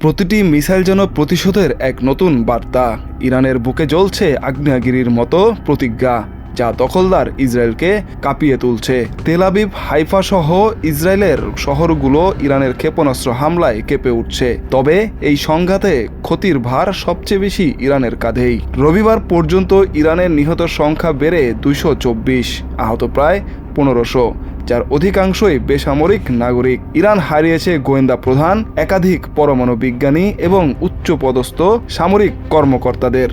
প্রতিটি মিসাইল যেন প্রতিশোধের এক নতুন বার্তা। ইরানের বুকে জ্বলছে আগ্নেয়গিরির মতো প্রতিজ্ঞা, যা দখলদার ইসরায়েলকে কাঁপিয়ে তুলছে। তেল আবিব, হাইফা সহ ইসরায়েলের শহরগুলো ইরানের ক্ষেপণাস্ত্র হামলায় কেঁপে উঠছে। তবে এই সংঘাতে ক্ষতির ভার সবচেয়ে বেশি ইরানের কাঁধেই। রবিবার পর্যন্ত ইরানের নিহতের সংখ্যা বেড়ে 224, আহত প্রায় 1500, যার অধিকাংশই বেসামরিক নাগরিক। ইরান হারিয়েছে গোয়েন্দা প্রধান, একাধিক পরমাণু বিজ্ঞানী এবং উচ্চপদস্থ সামরিক কর্মকর্তাদের।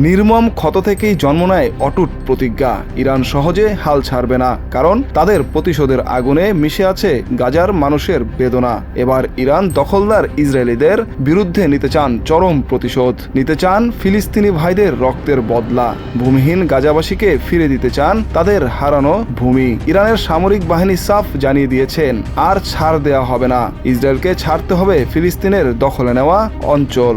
নির্মম ক্ষত থেকেই জন্ম নেয় অটুট প্রতিজ্ঞা। ইরান সহজে হাল ছাড়বে না, কারণ তাদের প্রতিশোধের আগুনে মিশে আছে গাজার মানুষের বেদনা। এবার ইরান দখলদার ইসরায়েলিদের বিরুদ্ধে নিতে চান চরম প্রতিশোধ, নিতে চান ফিলিস্তিনি ভাইদের রক্তের বদলা, ভূমিহীন গাজাবাসীকে ফিরে দিতে চান তাদের হারানো ভূমি। ইরানের সামরিক বাহিনী সাফ জানিয়ে দিয়েছেন, আর ছাড় দেওয়া হবে না। ইসরায়েলকে ছাড়তে হবে ফিলিস্তিনের দখলে নেওয়া অঞ্চল।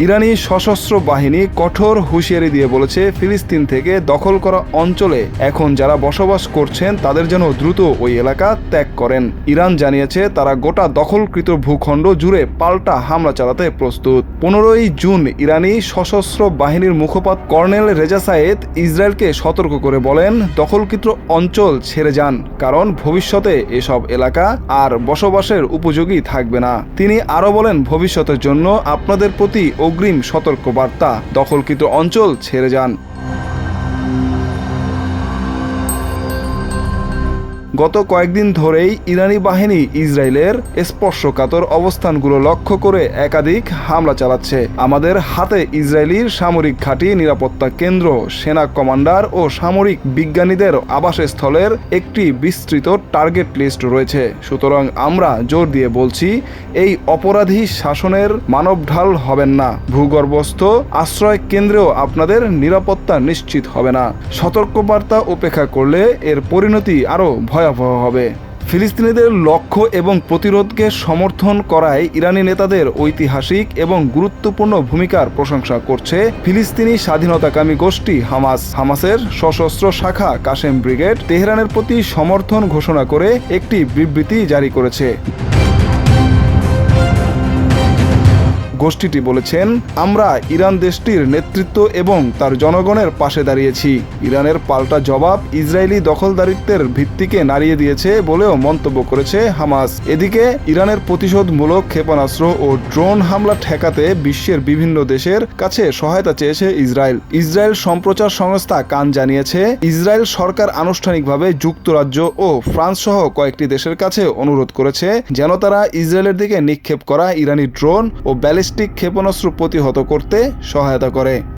ইরানি সশস্ত্র বাহিনী কঠোর হুঁশিয়ারি দিয়ে বলেছে, ফিলিস্তিন থেকে দখল করা অঞ্চলে এখন যারা বসবাস করছেন তাদের যেন দ্রুত ওই এলাকা ত্যাগ করেন। ইরান জানিয়েছে তারা গোটা দখলকৃত ভূখণ্ড জুড়ে পাল্টা হামলা চালাতে প্রস্তুত। 15ই জুন ইরানি সশস্ত্র বাহিনীর মুখপাত্র কর্নেল রেজা সায়েদ ইসরায়েলকে সতর্ক করে বলেন, দখলকৃত অঞ্চল ছেড়ে যান, কারণ ভবিষ্যতে এসব এলাকা আর বসবাসের উপযোগী থাকবে না। তিনি আরও বলেন, ভবিষ্যতের জন্য আপনাদের প্রতি অগ্রিম সতর্কবার্তা, দখলকৃত অঞ্চল ছেড়ে যান। গত কয়েকদিন ধরেই ইরানি বাহিনী ইসরায়েলের স্পর্শকাতর অবস্থানগুলো লক্ষ্য করে একাধিক হামলা চালাচ্ছে। আমাদের হাতে ইসরায়েলির সামরিক ঘাঁটি, নিরাপত্তা কেন্দ্র, সেনা কমান্ডার ও সামরিক বিজ্ঞানীদের আবাসস্থলের একটি বিস্তৃত টার্গেট লিস্ট রয়েছে। সুতরাং আমরা জোর দিয়ে বলছি, এই অপরাধী শাসনের মানবঢাল হবেন না। ভূগর্ভস্থ আশ্রয় কেন্দ্রেও আপনাদের নিরাপত্তা নিশ্চিত হবে না। সতর্কবার্তা উপেক্ষা করলে এর পরিণতি আরও ভয়াবহ হবে। ফিলিস্তিনিদের লক্ষ্য এবং প্রতিরোধকে সমর্থন করায় ইরানি নেতাদের ঐতিহাসিক এবং গুরুত্বপূর্ণ ভূমিকার প্রশংসা করছে ফিলিস্তিনি স্বাধীনতাকামী গোষ্ঠী হামাস। হামাসের সশস্ত্র শাখা কাসেম ব্রিগেড তেহরানের প্রতি সমর্থন ঘোষণা করে একটি বিবৃতি জারি করেছে। গোষ্ঠীটি বলেছেন, আমরা ইরান দেশটির নেতৃত্ব এবং তার জনগণের পাশে দাঁড়িয়েছি। ইরানের পাল্টা জবাব ইসরায়েলি দখলদারিত্বের ভিত্তিকে নাড়িয়ে দিয়েছে বলেও মন্তব্য করেছে হামাস। এদিকে ইরানের প্রতিশোধমূলক ক্ষেপণাস্ত্র ও ড্রোন হামলা ঠেকাতে বিশ্বের বিভিন্ন দেশের কাছে সহায়তা চেয়েছে ইসরায়েল। ইসরায়েল সম্প্রচার সংস্থা কান জানিয়েছে, ইসরায়েল সরকার আনুষ্ঠানিকভাবে যুক্তরাজ্য ও ফ্রান্স সহ কয়েকটি দেশের কাছে অনুরোধ করেছে যেন তারা ইসরায়েলের দিকে নিক্ষেপ করা ইরানি ড্রোন ও ব্যালিস্টিক ক্ষেপণাস্ত্র প্রতিহত করতে সহায়তা করে।